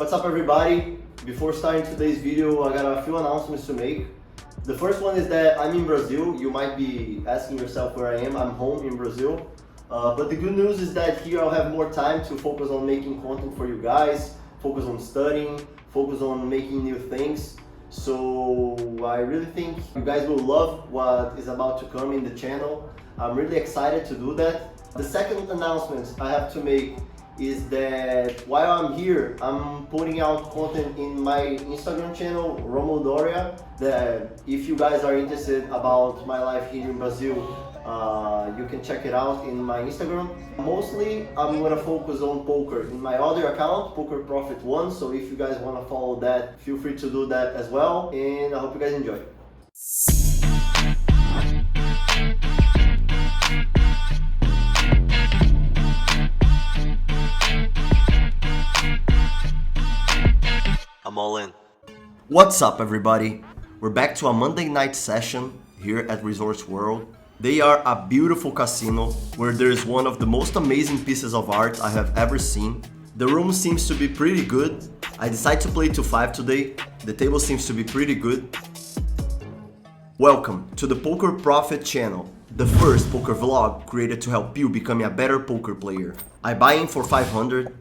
What's up everybody? Before starting today's video, I got a few announcements to make. The first one is that I'm in Brazil. You might be asking yourself where I am. I'm home in Brazil. But the good news is that here I'll have more time to focus on making content for you guys, focus on studying, focus on making new things. So I really think you guys will love what is about to come in the channel. I'm really excited to do that. The second announcement I have to make is that while I'm here, I'm putting out content in my Instagram channel, Romulo Dorea, that if you guys are interested about my life here in Brazil, you can check it out in my Instagram. Mostly, I'm gonna focus on poker in my other account, Poker Profit 1, so if you guys wanna follow that, feel free to do that as well, and I hope you guys enjoy. I'm all in. What's up everybody? We're back to a Monday night session here at Resorts World. They are a beautiful casino where there's one of the most amazing pieces of art I have ever seen. The room seems to be pretty good. I decided to play to 5 today. The table seems to be pretty good. Welcome to the Poker Profit channel, the first poker vlog created to help you become a better poker player. I buy in for 500.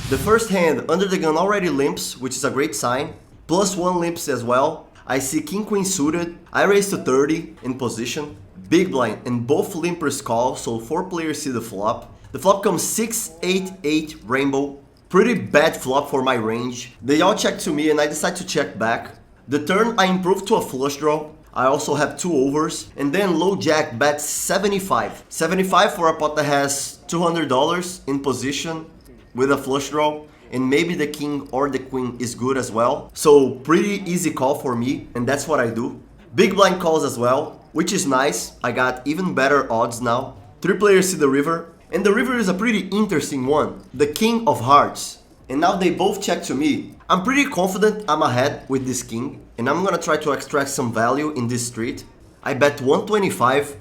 The first hand under the gun already limps, which is a great sign. Plus 1 limps as well. I see King Queen suited. I raise to 30 in position. Big blind and both limpers call, so 4 players see the flop. The flop comes 6-8-8 rainbow. Pretty bad flop for my range. They all check to me and I decide to check back. The turn I improve to a flush draw. I also have 2 overs, and then low jack bets 75. 75 for a pot that has $200 in position with a flush draw, and maybe the king or the queen is good as well. So pretty easy call for me, and that's what I do. Big blind calls as well, which is nice. I got even better odds now. 3 players see the river, and the river is a pretty interesting one. The king of hearts. And now they both check to me. I'm pretty confident I'm ahead with this king, and I'm gonna try to extract some value in this street. I bet 125.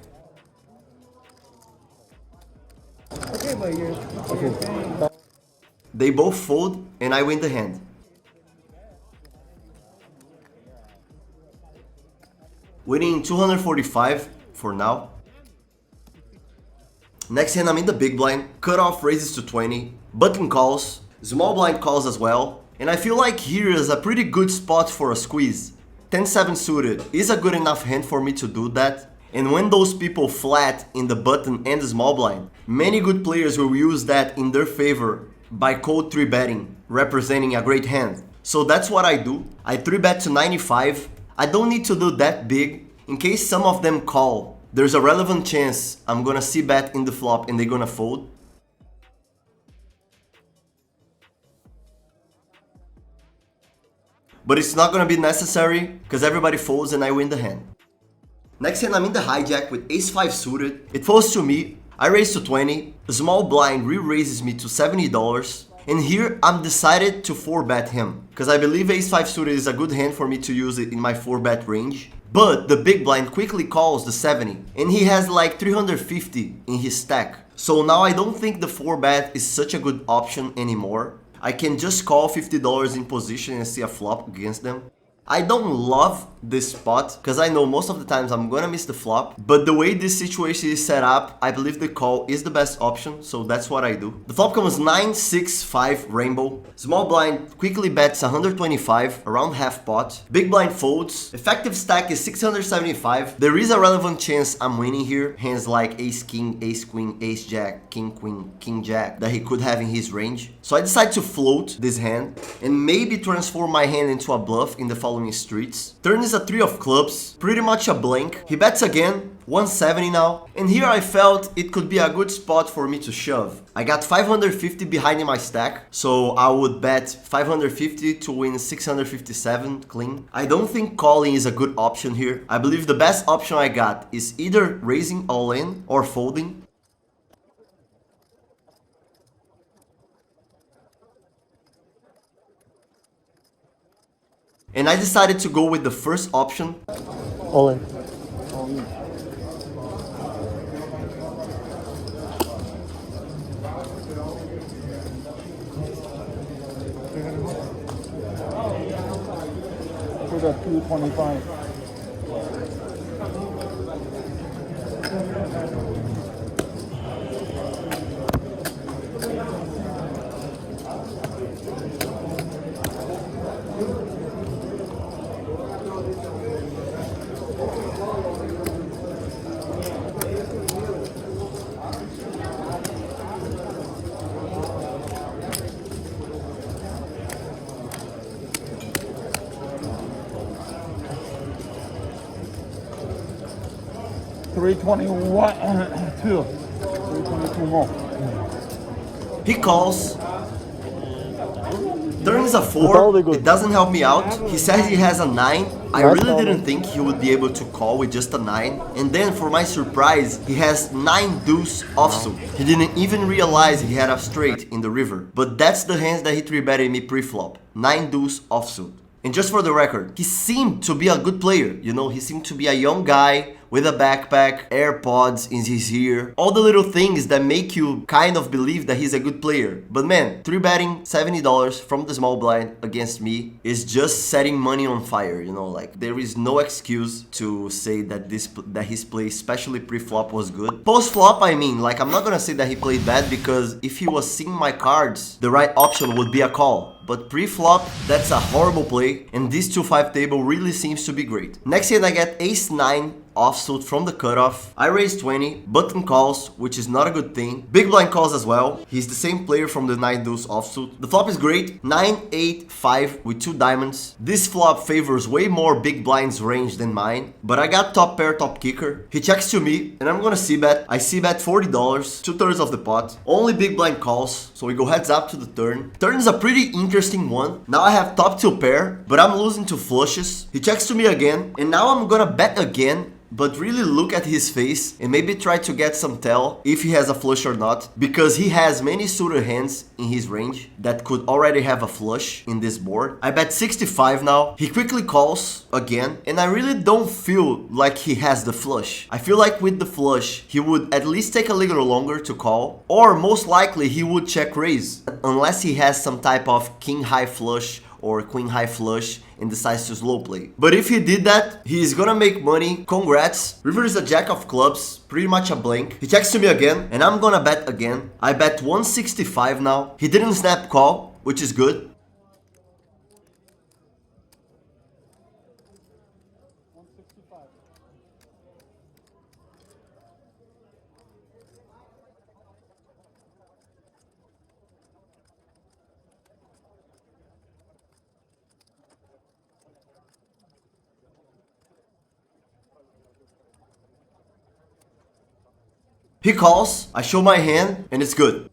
Okay, but you're saying... They both fold, and I win the hand. Winning 245 for now. Next hand I'm in the big blind, cutoff raises to 20, button calls, small blind calls as well, and I feel like here is a pretty good spot for a squeeze. 10-7 suited is a good enough hand for me to do that. And when those people flat in the button and the small blind, many good players will use that in their favor by cold 3-betting, representing a great hand. So that's what I do. I 3-bet to 95. I don't need to do that big. In case some of them call, there's a relevant chance I'm gonna see bet in the flop and they're gonna fold. But it's not gonna be necessary because everybody folds and I win the hand. Next hand I'm in the hijack with ace-5 suited. It folds to me. I raise to 20, a small blind re-raises me to $70, and here I'm decided to 4-bet him, because I believe ace-5 suited is a good hand for me to use it in my 4-bet range. But the big blind quickly calls the 70, and he has like 350 in his stack. So now I don't think the 4-bet is such a good option anymore. I can just call $50 in position and see a flop against them. I don't love this spot because I know most of the times I'm gonna miss the flop, but the way this situation is set up, I believe the call is the best option, so that's what I do. The flop comes 9-6-5 rainbow. Small blind quickly bets 125, around half pot. Big blind folds. Effective stack is 675. There is a relevant chance I'm winning here. Hands like ace king, ace queen, ace jack, king queen, king jack that he could have in his range. So I decide to float this hand and maybe transform my hand into a bluff in the following streets. Turn is a 3 of clubs, pretty much a blank. He bets again, 170 now, and here I felt it could be a good spot for me to shove. I got 550 behind in my stack, so I would bet 550 to win 657 clean. I don't think calling is a good option here. I believe the best option I got is either raising all in or folding. And I decided to go with the first option. All in. All in. at 225. $321, 322 more. He calls. Turn is a 4, it doesn't help me out. He says he has a 9. I really didn't think he would be able to call with just a 9. And then for my surprise, he has 9 deuce offsuit. He didn't even realize he had a straight in the river. But that's the hands that he 3-betted me pre-flop. 9 deuce offsuit. And just for the record, he seemed to be a good player, you know, he seemed to be a young guy with a backpack, AirPods in his ear, all the little things that make you kind of believe that he's a good player. But man, 3-betting $70 from the small blind against me is just setting money on fire, you know, like there is no excuse to say that his play, especially pre-flop, was good. Post-flop, I mean, like I'm not gonna say that he played bad because if he was seeing my cards, the right option would be a call. But pre-flop, that's a horrible play, and this 2-5 table really seems to be great. Next hand I get ace-9 offsuit from the cutoff. I raise 20, button calls, which is not a good thing. Big blind calls as well. He's the same player from the 9 deuce offsuit. The flop is great, 9-8-5 with 2 diamonds. This flop favors way more big blinds range than mine, but I got top pair, top kicker. He checks to me, and I'm gonna c-bet. I c-bet $40, 2/3 of the pot. Only big blind calls, so we go heads up to the turn. Turn is a pretty interesting one. Now I have top 2 pair, but I'm losing to flushes. He checks to me again, and now I'm gonna bet again, but really look at his face and maybe try to get some tell if he has a flush or not, because he has many suited hands in his range that could already have a flush in this board. I bet 65 now. He quickly calls again, and I really don't feel like he has the flush. I feel like with the flush, he would at least take a little longer to call, or most likely he would check raise, unless he has some type of king high flush or queen high flush and decides to slow play. But if he did that, he is gonna make money. Congrats. River is a jack of clubs, pretty much a blank. He checks to me again, and I'm gonna bet again. I bet 165 now. He didn't snap call, which is good. He calls, I show my hand, and it's good.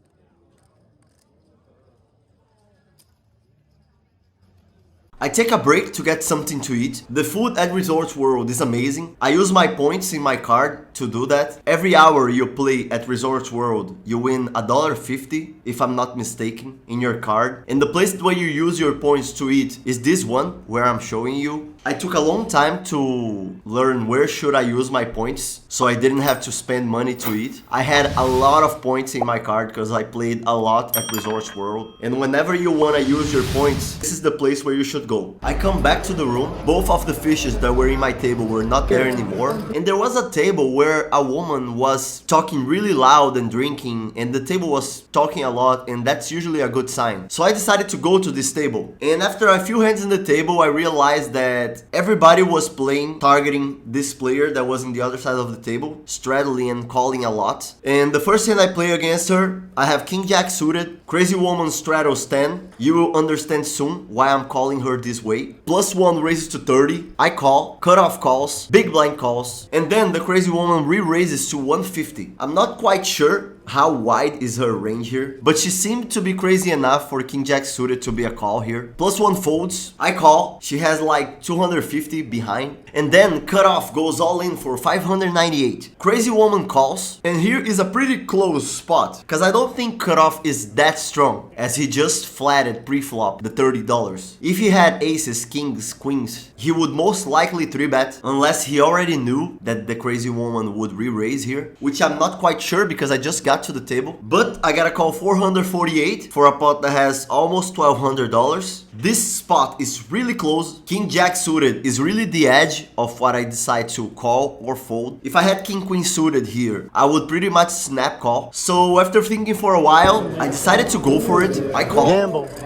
I take a break to get something to eat. The food at Resorts World is amazing. I use my points in my card to do that. Every hour you play at Resorts World, you win $1.50, if I'm not mistaken, in your card. And the place where you use your points to eat is this one, where I'm showing you. I took a long time to learn where should I use my points, so I didn't have to spend money to eat. I had a lot of points in my card because I played a lot at Resorts World. And whenever you want to use your points, this is the place where you should go. I come back to the room. Both of the fishes that were in my table were not there anymore. And there was a table where a woman was talking really loud and drinking, and the table was talking a lot, and that's usually a good sign. So I decided to go to this table. And after a few hands in the table, I realized that everybody was playing, targeting this player that was on the other side of the table, straddling and calling a lot. And the first hand I play against her, I have King Jack suited, Crazy Woman straddles 10. You will understand soon why I'm calling her this way. +1 raises to 30. I call, cutoff calls, big blind calls, and then the Crazy Woman re-raises to 150. I'm not quite sure how wide is her range here, but she seemed to be crazy enough for King Jack suited to be a call here. +1 folds, I call, she has like 250 behind, and then cutoff goes all in for 598. Crazy Woman calls, and here is a pretty close spot, because I don't think cutoff is that strong, as he just flatted pre-flop the $30. If he had aces, kings, queens, he would most likely 3-bet, unless he already knew that the Crazy Woman would re-raise here, which I'm not quite sure because I just got got to the table. But I gotta call 448 for a pot that has almost $1,200. This spot is really close. King Jack suited is really the edge of what I decide to call or fold. If I had King Queen suited here, I would pretty much snap call. So after thinking for a while, I decided to go for it. I call. Gamble. That's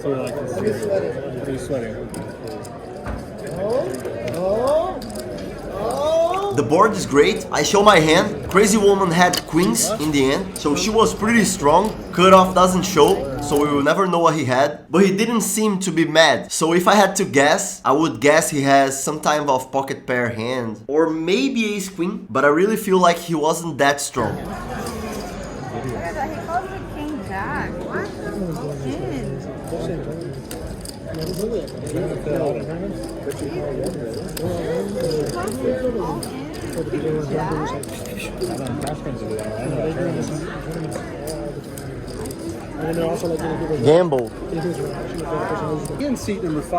what I like to see. He's sweating. The board is great. I show my hand. Crazy Woman had queens in the end, so she was pretty strong. Cutoff doesn't show, so we will never know what he had. But he didn't seem to be mad. So if I had to guess, I would guess he has some type of pocket pair hand. Or maybe ace queen, but I really feel like he wasn't that strong. He calls it King Jack. What? Gamble.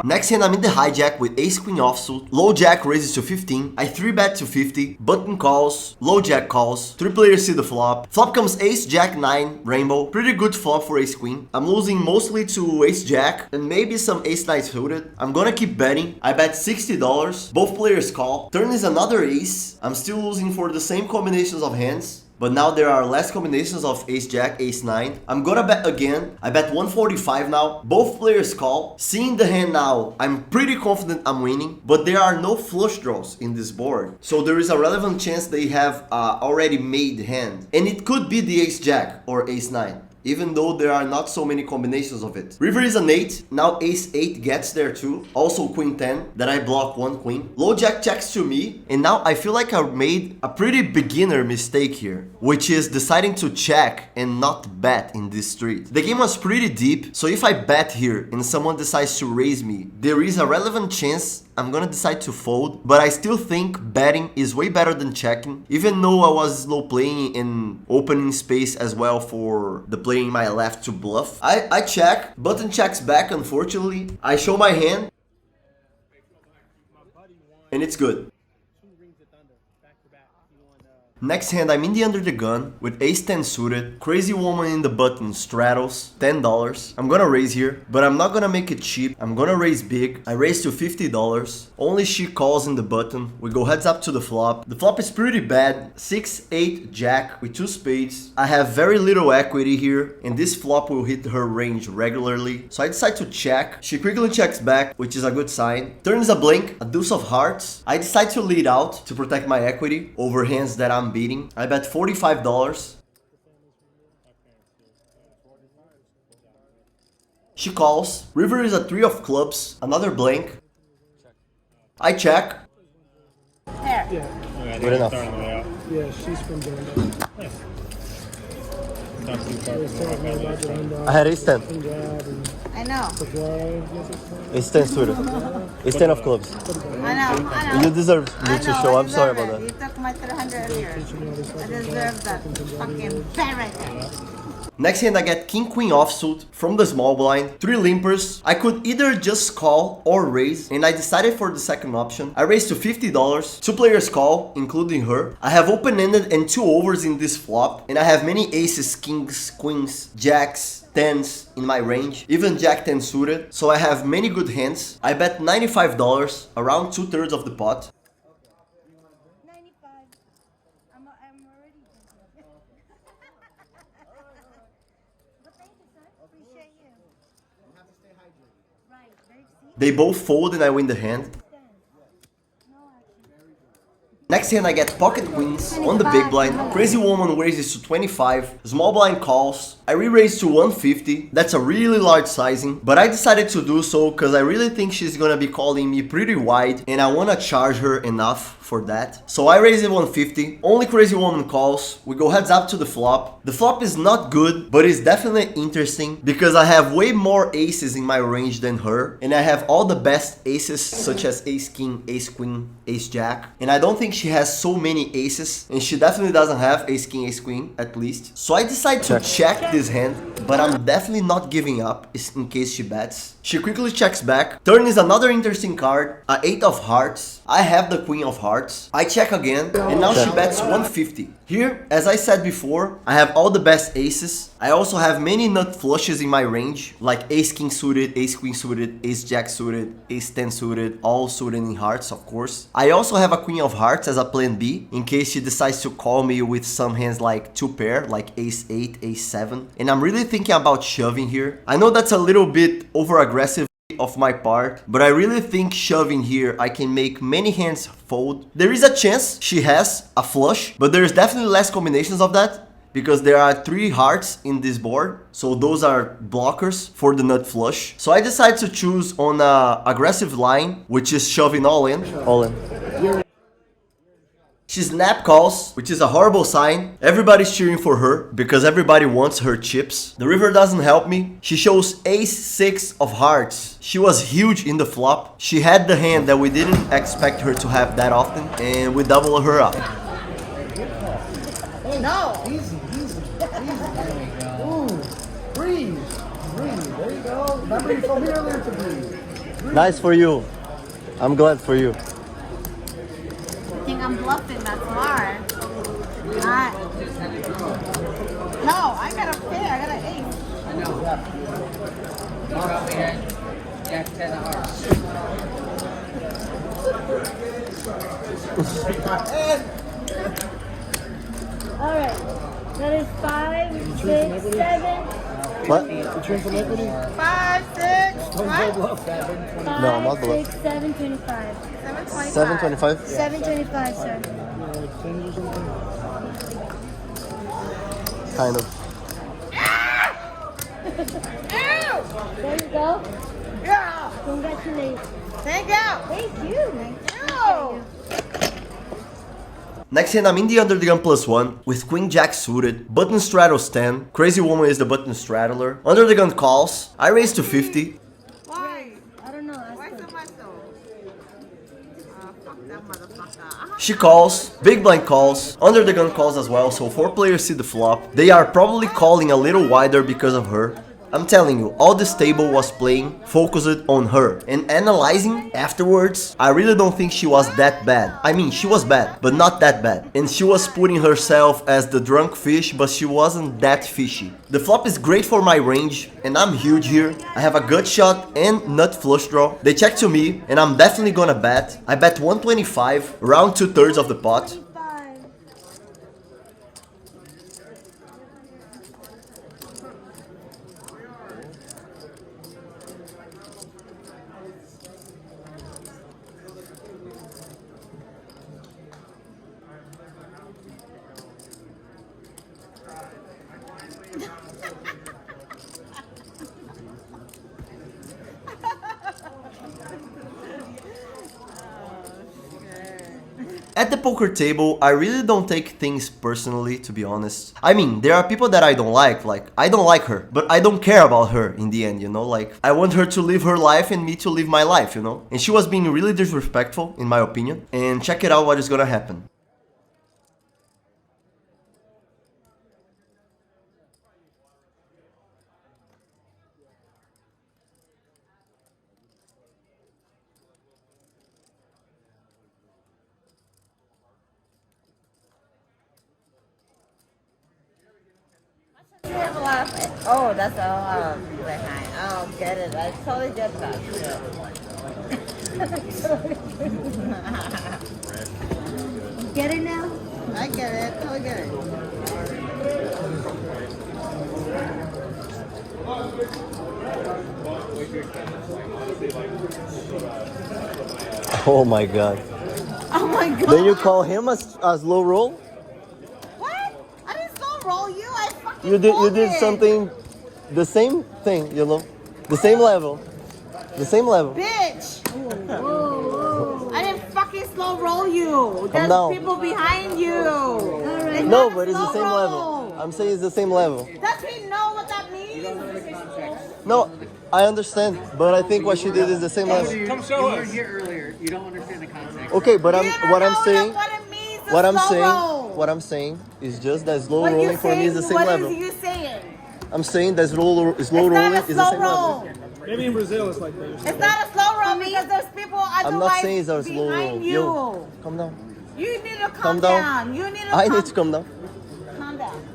Next hand, I'm in the hijack with ace queen offsuit. Low jack raises to 15. I 3-bet to 50. Button calls. Low jack calls. 3 players see the flop. Flop comes ace jack 9 rainbow. Pretty good flop for ace queen. I'm losing mostly to ace jack and maybe some ace nine suited. I'm gonna keep betting. I bet $60. Both players call. Turn is another ace. I'm still losing for the same combinations of hands. But now there are less combinations of ace jack, ace 9. I'm gonna bet again. I bet 145 now. Both players call. Seeing the hand now, I'm pretty confident I'm winning. But there are no flush draws in this board. So there is a relevant chance they have already made hand. And it could be the ace jack or ace 9. Even though there are not so many combinations of it. River is an 8, now ace 8 gets there too. Also queen 10, that I block 1 queen. Low jack checks to me, and now I feel like I made a pretty beginner mistake here, which is deciding to check and not bet in this street. The game was pretty deep, so if I bet here and someone decides to raise me, there is a relevant chance I'm gonna decide to fold, but I still think betting is way better than checking, even though I was slow playing and opening space as well for the player in my left to bluff. I check, button checks back unfortunately. I show my hand, and it's good. Next hand, I'm in the under the gun with ace 10 suited. Crazy Woman in the button straddles, $10. I'm gonna raise here, but I'm not gonna make it cheap. I'm gonna raise big. I raise to $50. Only she calls in the button. We go heads up to the flop. The flop is pretty bad. 6-8 jack with 2 spades. I have very little equity here, and this flop will hit her range regularly. So I decide to check. She quickly checks back, which is a good sign. Turn is a blink, a deuce of hearts. I decide to lead out to protect my equity over hands that I'm beating. I bet $45. She calls. River is a 3 of clubs, another blank. I check. There. Yeah, Good enough. yeah, she's from Dorea. Nice. Not too far. I had ace 10. I know. Ace 10 suited. Ace 10 of clubs. I know. You deserve me to show. I'm sorry about You that. took my 300 earlier. I deserve that. Fucking parrot. Next hand, I get king queen offsuit from the small blind. 3 limpers. I could either just call or raise, and I decided for the second option. I raised to $50. 2 players call, including her. I have open-ended and 2 overs in this flop, and I have many aces, kings, queens, jacks, 10s in my range, even jack 10 suited, so I have many good hands. I bet $95, around 2/3 of the pot. 95. I'm already. But thank you, sir. Appreciate you. You have to stay hydrated. Right. Very see. They both fold and I win the hand. Next hand, I get pocket queens on the big blind. Crazy Woman raises to 25. Small blind calls. I re-raise to 150. That's a really large sizing, but I decided to do so because I really think she's gonna be calling me pretty wide, and I wanna charge her enough for that. So I raise it 150. Only Crazy Woman calls. We go heads up to the flop. The flop is not good, but it's definitely interesting because I have way more aces in my range than her, and I have all the best aces such as ace king, ace queen, ace jack, and I don't think she has so many aces, and she definitely doesn't have ace king, ace queen at least. So I decide to check this hand, but I'm definitely not giving up in case she bets. She quickly checks back. Turn is another interesting card, a 8 of hearts. I have the queen of hearts. I check again, and now she bets 150. Here, as I said before, I have all the best aces. I also have many nut flushes in my range, like ace king suited, ace queen suited, ace jack suited, ace 10 suited, all suited in hearts, of course. I also have a queen of hearts as a plan B, in case she decides to call me with some hands like 2 pair, like ace 8, ace 7. And I'm really thinking about shoving here. I know that's a little bit over aggressive of my part, but I really think shoving here I can make many hands fold. There is a chance she has a flush, but there's definitely less combinations of that because there are 3 hearts in this board, so those are blockers for the nut flush. So I decided to choose on a aggressive line, which is shoving all in. All in. She snap calls, which is a horrible sign. Everybody's cheering for her because everybody wants her chips. The river doesn't help me. She shows ace 6 of hearts. She was huge in the flop. She had the hand that we didn't expect her to have that often, and we double her up. No. Easy. Ooh, breathe. There you go. Remember you told me earlier to breathe. Nice for you. I'm glad for you. I think I'm bluffing, that's why. Not. No, I got a pair, I got an ace. I know. You probably had Jack 10 of hearts. Alright. That is 5, 6, 7. What? You turn some equity? 5, 6, Don't what? go bluff. 5, No, I'm not below. 6, 7, 25. 725. 725? 725, sir. Like 10 or something. Kind of. Ew! There you go. Yeah! Congratulations. Thank you! Thank you. Thank you! Next hand, I'm in the under the gun +1 with queen jack suited, button straddles 10. Crazy woman is the button straddler. Under the gun calls. I raise to 50. Why? I don't know. Why Ask so her. much though? Fuck that motherfucker. She calls, big blind calls, under the gun calls as well, so 4 players see the flop. They are probably calling a little wider because of her. I'm telling you, all this table was playing focused on her. And analyzing afterwards, I really don't think she was that bad. I mean, she was bad, but not that bad. And she was putting herself as the drunk fish, but she wasn't that fishy. The flop is great for my range, and I'm huge here. I have a gut shot and nut flush draw. They check to me, and I'm definitely gonna bet. I bet 125, around 2/3 of the pot. 5. At the poker table, I really don't take things personally, to be honest. I mean, there are people that I don't like I don't like her, but I don't care about her in the end, you know, like, I want her to live her life and me to live my life, you know? And she was being really disrespectful, in my opinion, and check it out what is gonna happen. You have a lot of, oh, that's all behind. Oh, get it. I totally get that. Get it now? I get it. Totally get it. Oh my god. Oh my god. Then you call him a slow roll? What? I didn't slow roll you. I fucking You did folded. something, the same thing, you know? The same level. The same level. Bitch. Whoa. I didn't fucking slow roll you. There's down. people behind you. Alright. No, not a but it's the slow same roll. level. I'm saying it's the same level. Does he know what that means? No, I understand, but I think what she did is the same level. Come show us. You weren't here earlier. You don't understand the context. Okay, but You don't what know I'm saying, what it means to what I'm slow saying, roll. what I'm saying is just that slow What you rolling for me is the same what level. is you saying? I'm saying that slow It's rolling not a is the slow same level. roll. Maybe in Brazil it's like that. It's not a slow roll because there's people I'm not otherwise saying it's a slow roll. behind you. Yo, calm down. You need to Calm calm down. down. You need to I calm, need to calm down. calm down.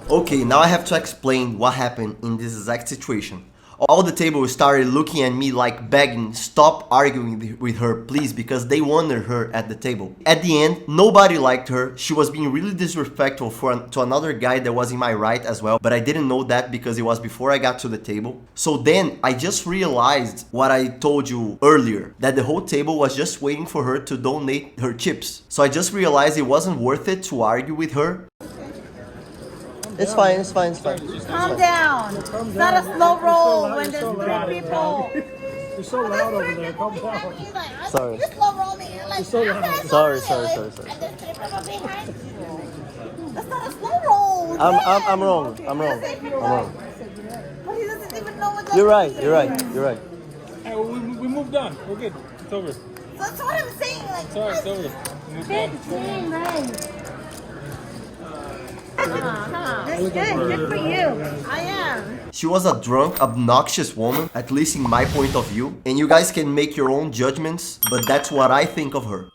Okay, now I have to explain what happened in this exact situation. All the table started looking at me like begging, stop arguing with her please, because they wanted her at the table. At the end, nobody liked her. She was being really disrespectful to another guy that was in my right as well, but I didn't know that because it was before I got to the table. So then I just realized what I told you earlier, that the whole table was just waiting for her to donate her chips. So I just realized it wasn't worth it to argue with her. It's fine, it's fine, it's fine. Calm down. It's not a slow roll when there's three people. You're so loud over there. Calm down. He's like, Sorry. you slow roll me. You're like, so loud. Sorry. And there's three people behind. That's not a slow roll. I'm wrong. I'm wrong. But he doesn't even know what that You're right, means. you're right, you're right. Hey, we moved on. We're good. It's over. That's what I'm saying. Like, It's alright, it's over. We moved on. Come on. That's good for you. I am. She was a drunk, obnoxious woman, at least in my point of view. And you guys can make your own judgments, but that's what I think of her.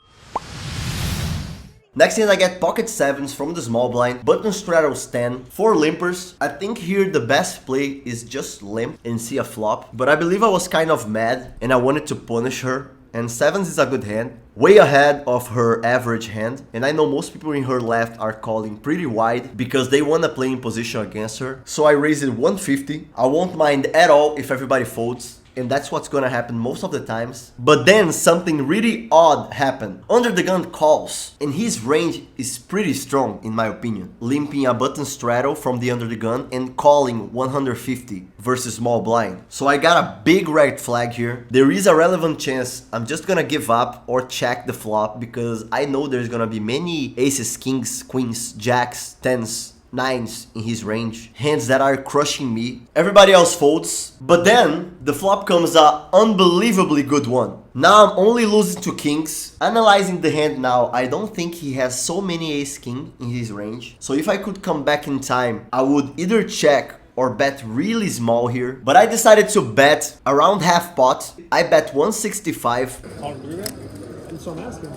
Next hand I get pocket 7s from the small blind, button straddles 10, 4 limpers. I think here the best play is just limp and see a flop, but I believe I was kind of mad and I wanted to punish her. And 7s is a good hand, way ahead of her average hand. And I know most people in her left are calling pretty wide because they want to play in position against her. So I raised it 150. I won't mind at all if everybody folds. And that's what's gonna happen most of the times. But then something really odd happened. Under the gun calls, and his range is pretty strong in my opinion. Limping a button straddle from the under the gun and calling 150 versus small blind. So I got a big red flag here. There is a relevant chance I'm just gonna give up or check the flop because I know there's gonna be many aces, kings, queens, jacks, 10s, 9s in his range, hands that are crushing me. Everybody else folds, but then the flop comes a unbelievably good one. Now I'm only losing to kings. Analyzing the hand now, I don't think he has so many ace king in his range. So if I could come back in time, I would either check or bet really small here, but I decided to bet around half pot. I bet 165. That's what I'm asking.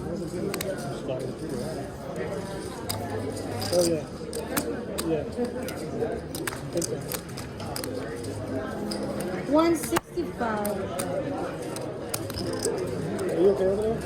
Oh yeah. Yeah. 165. Are you okay over there?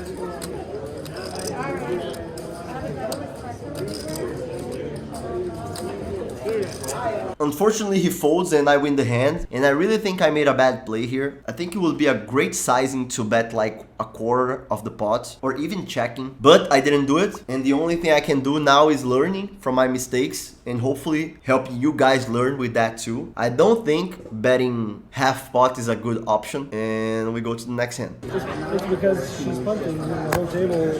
Unfortunately, he folds and I win the hand, and I really think I made a bad play here. I think it would be a great sizing to bet like a quarter of the pot or even checking, but I didn't do it. And the only thing I can do now is learning from my mistakes and hopefully helping you guys learn with that too. I don't think betting half pot is a good option, and we go to the next hand. It's because she's punting and the whole table.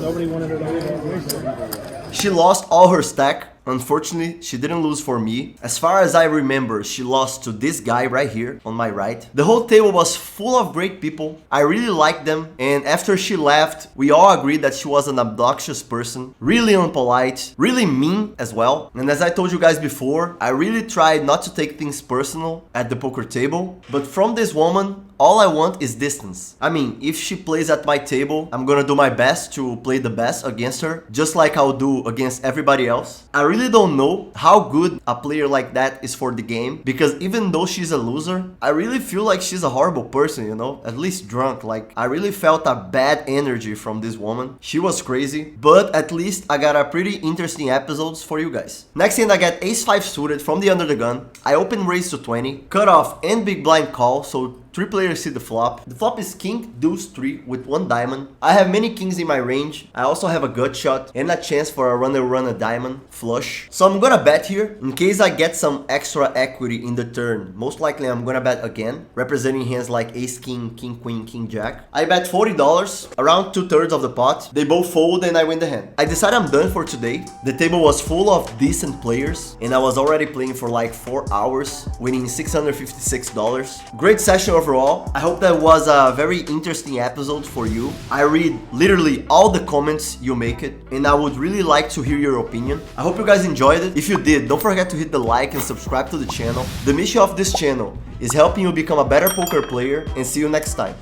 Nobody wanted her to win. She lost all her stack. Unfortunately, she didn't lose for me. As far as I remember, she lost to this guy right here on my right. The whole table was full of great people. I really liked them. And after she left, we all agreed that she was an obnoxious person, really unpolite, really mean as well. And as I told you guys before, I really tried not to take things personal at the poker table. But from this woman, all I want is distance. I mean, if she plays at my table, I'm gonna do my best to play the best against her, just like I'll do against everybody else. I really don't know how good a player like that is for the game, because even though she's a loser, I really feel like she's a horrible person, you know? At least drunk. Like, I really felt a bad energy from this woman. She was crazy, but at least I got a pretty interesting episodes for you guys. Next hand, I got ace-5 suited from the under the gun. I open raise to 20, cut off and big blind call, so 3 players see the flop. The flop is king, deuce, 3 with 1 diamond. I have many kings in my range. I also have a gut shot and a chance for a run a diamond flush. So I'm gonna bet here in case I get some extra equity in the turn. Most likely I'm gonna bet again, representing hands like ace, king, king, queen, king, jack. I bet $40, around 2/3 of the pot. They both fold and I win the hand. I decided I'm done for today. The table was full of decent players and I was already playing for like 4 hours, winning $656. Great session overall. I hope that was a very interesting episode for you. I read literally all the comments you make it, and I would really like to hear your opinion. I hope you guys enjoyed it. If you did, don't forget to hit the like and subscribe to the channel. The mission of this channel is helping you become a better poker player, and see you next time.